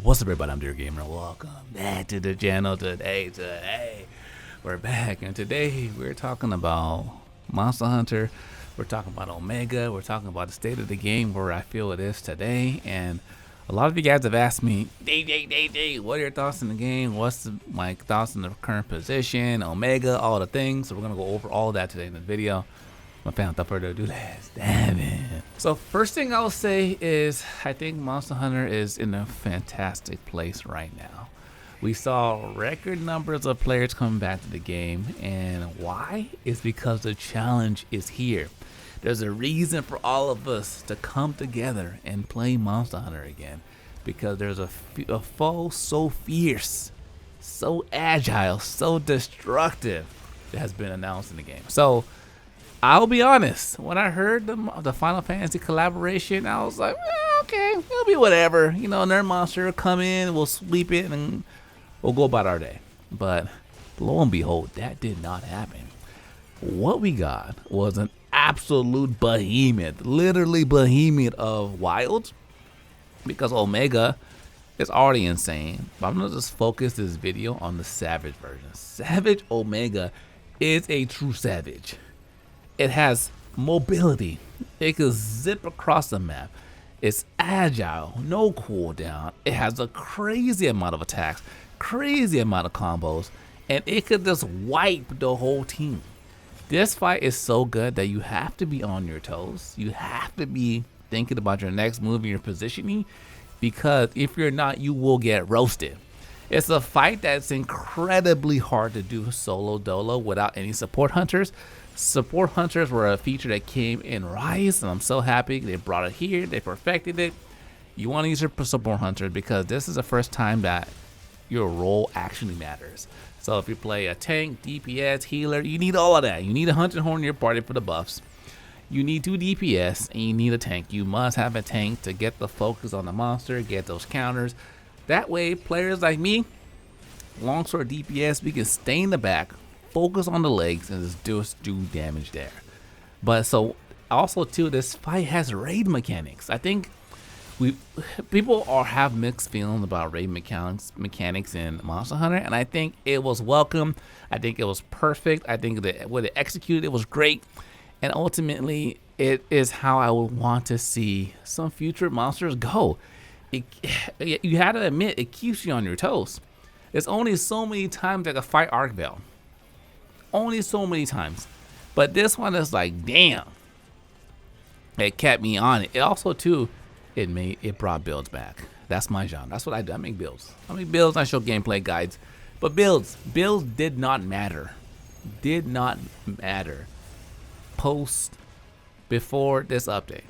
What's up, everybody? I'm Dear Gamer. Welcome back to the channel today. We're back, and today we're talking about Monster Hunter. We're talking about Omega. We're talking about the state of the game, where I feel it is today. And a lot of you guys have asked me, what are your thoughts in the game? What's my thoughts in the current position, Omega, all the things. So we're gonna go over all of that today in the video. Without further ado, let's dive in. So first thing I'll say is I think Monster Hunter is in a fantastic place right now. We saw record numbers of players coming back to the game, and why? It's because the challenge is here. There's a reason for all of us to come together and play Monster Hunter again, because there's a foe so fierce, so agile, so destructive that has been announced in the game. So I'll be honest, when I heard the Final Fantasy collaboration, I was like, okay, it'll be whatever. You know, Nerd Monster will come in, we'll sweep it, and we'll go about our day. But lo and behold, that did not happen. What we got was an absolute behemoth, literally behemoth of wilds, because Omega is already insane. But I'm going to just focus this video on the Savage version. Savage Omega is a true savage. It has mobility. It can zip across the map. It's agile, no cooldown. It has a crazy amount of attacks, crazy amount of combos, and it could just wipe the whole team. This fight is so good that you have to be on your toes. You have to be thinking about your next move and your positioning, because if you're not, you will get roasted. It's a fight that's incredibly hard to do solo dolo without any support hunters. Support hunters were a feature that came in Rise, and I'm so happy they brought it here. They perfected it. You want to use your support hunters because this is the first time that your role actually matters. So if you play a tank, DPS, healer, you need all of that. You need a hunting horn in your party for the buffs. You need 2 DPS, and you need a tank. You must have a tank to get the focus on the monster, get those counters. That way, players like me, longsword DPS, we can stay in the back, focus on the legs, and just do damage there. But so also too, this fight has raid mechanics. I think people have mixed feelings about raid mechanics in Monster Hunter, and I think it was welcome. I think it was perfect. I think that what it executed, it was great, and ultimately it is how I would want to see some future monsters go. You had to admit, it keeps you on your toes. There's only so many times I can fight Arcvale. Only so many times. But this one is like, damn. It kept me on it. It also too, it brought builds back. That's my genre. That's what I do. I make builds. I make builds, I show gameplay guides. But builds did not matter. Did not matter before this update.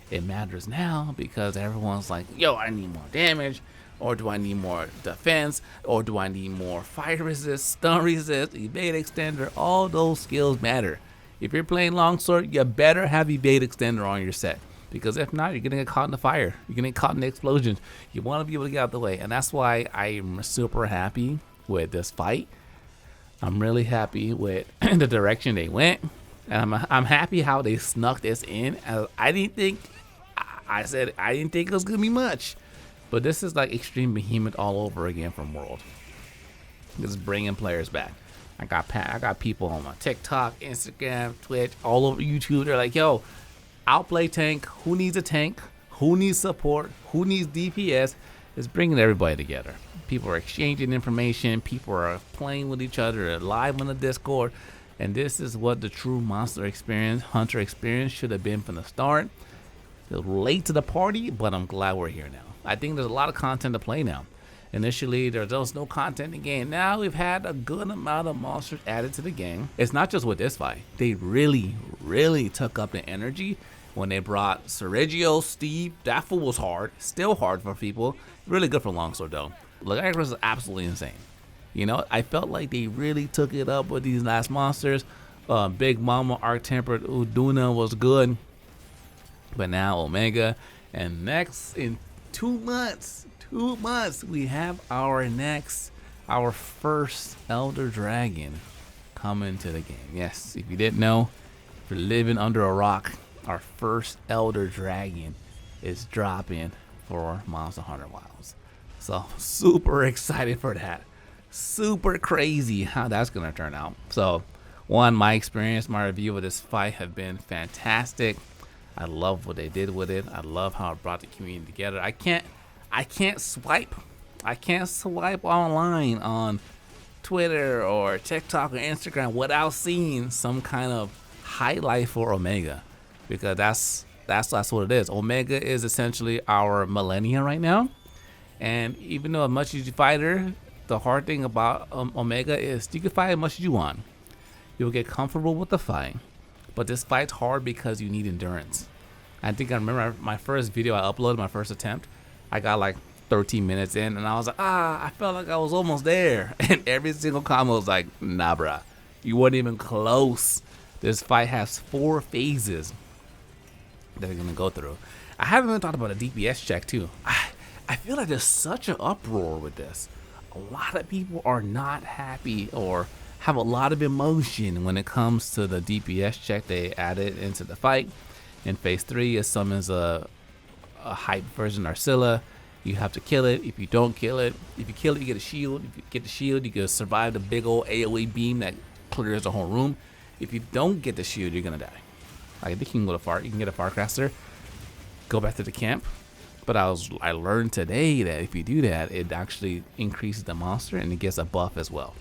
It matters now because everyone's like, yo, I need more damage, or do I need more defense, or do I need more fire resist, stun resist, evade extender? All those skills matter. If you're playing longsword, you better have evade extender on your set, because if not, you're gonna get caught in the fire. You're gonna get caught in the explosions. You want to be able to get out of the way, and that's why I'm super happy with this fight. I'm really happy with the direction they went, and I'm happy how they snuck this in. I didn't think it was gonna be much. But this is like Extreme Behemoth all over again from World. This is bringing players back. I got people on my TikTok, Instagram, Twitch, all over YouTube. They're like, yo, I'll play tank. Who needs a tank? Who needs support? Who needs DPS? It's bringing everybody together. People are exchanging information. People are playing with each other. They're live on the Discord. And this is what the true monster experience, hunter experience should have been from the start. It's late to the party, but I'm glad we're here now. I think there's a lot of content to play now. Initially, there was no content in the game. Now we've had a good amount of monsters added to the game. It's not just with this fight. They really, really took up the energy when they brought Sergio, Steve. That fool was hard. Still hard for people. Really good for longsword though. Legaris is absolutely insane. You know, I felt like they really took it up with these last monsters. Big Mama, Arc-Tempered Uduna was good. But now Omega. And next in 2 months, we have our first Elder Dragon coming to the game. Yes, if you didn't know, if you're living under a rock, our first Elder Dragon is dropping for Monster Hunter Wilds. So super excited for that. Super crazy how that's gonna turn out. So one, my experience, my review of this fight have been fantastic. I love what they did with it. I love how it brought the community together. I can't swipe online on Twitter or TikTok or Instagram without seeing some kind of highlight for Omega, because that's what it is. Omega is essentially our millennium right now, and even though a much easier fighter, the hard thing about Omega is you can fight as much as you want. You'll get comfortable with the fight, but this fight's hard because you need endurance. I think I remember my first video I uploaded, my first attempt, I got like 13 minutes in, and I was like, I felt like I was almost there. And every single comment was like, nah, bruh, you weren't even close. This fight has 4 phases that you're gonna go through. I haven't even talked about a DPS check too. I feel like there's such an uproar with this. A lot of people are not happy or have a lot of emotion when it comes to the DPS check they added into the fight. In phase 3, it summons a hype version Arcilla. You have to kill it. If you don't kill it, if you kill it, you get a shield. If you get the shield, you can survive the big old AoE beam that clears the whole room. If you don't get the shield, you're gonna die. Like, I think you can go to far, you can get a Farcaster, go back to the camp. But I learned today that if you do that, it actually increases the monster and it gets a buff as well,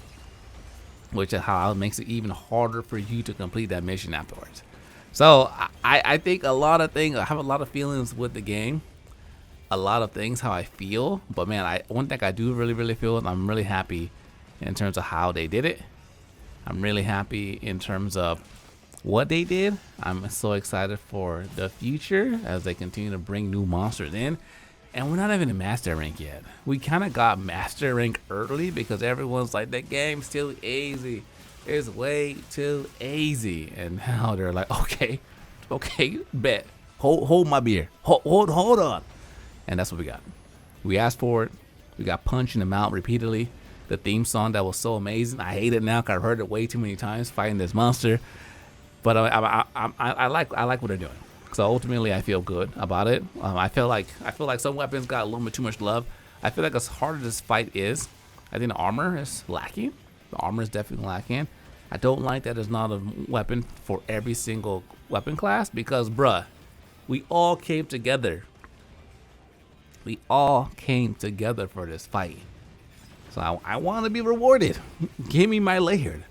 which is how it makes it even harder for you to complete that mission afterwards. So I think a lot of things, I have a lot of feelings with the game, a lot of things how I feel, but man, one thing I do really feel is I'm really happy in terms of how they did it. I'm really happy in terms of what they did. I'm so excited for the future as they continue to bring new monsters in. And we're not even in master rank yet. We kind of got master rank early because everyone's like, that game's too easy. It's way too easy. And now they're like, okay, bet. Hold my beer. Hold on. And that's what we got. We asked for it. We got punched in the mouth repeatedly. The theme song that was so amazing. I hate it now because I've heard it way too many times fighting this monster. But I like what they're doing. So ultimately, I feel good about it. I feel like some weapons got a little bit too much love. I feel like as hard as this fight is, I think the armor is lacking. The armor is definitely lacking. I don't like that there's not a weapon for every single weapon class because, bruh, we all came together. We all came together for this fight. So I want to be rewarded. Give me my layered.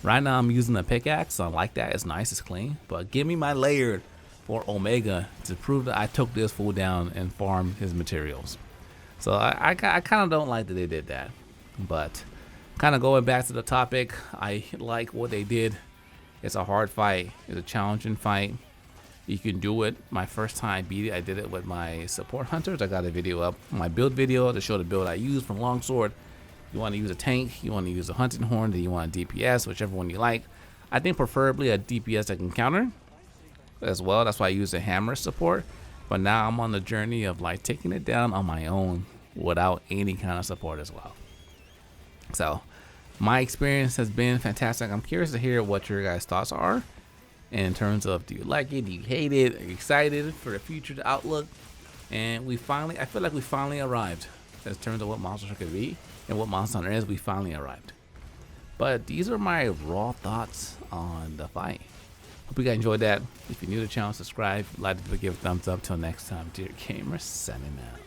Right now I'm using a pickaxe, so I like that. It's nice, it's clean. But give me my layered for Omega to prove that I took this fool down and farmed his materials. So I kind of don't like that they did that. But kind of going back to the topic, I like what they did. It's a hard fight. It's a challenging fight. You can do it. My first time I beat it, I did it with my support hunters. I got a video up, my build video, to show the build I use from longsword. You want to use a tank, you want to use a hunting horn, then you want a DPS, whichever one you like. I think preferably a DPS that can counter as well. That's why I use a hammer support. But now I'm on the journey of like taking it down on my own without any kind of support as well. So my experience has been fantastic. I'm curious to hear what your guys' thoughts are in terms of, do you like it, do you hate it, are you excited for the future, the outlook? And I feel like we finally arrived in terms of what Monster Hunter could be and what Monster Hunter is. We finally arrived. But these are my raw thoughts on the fight. Hope you guys enjoyed that. If you're new to the channel, subscribe, like to give a thumbs up. Till next time, dear gamers, signing out.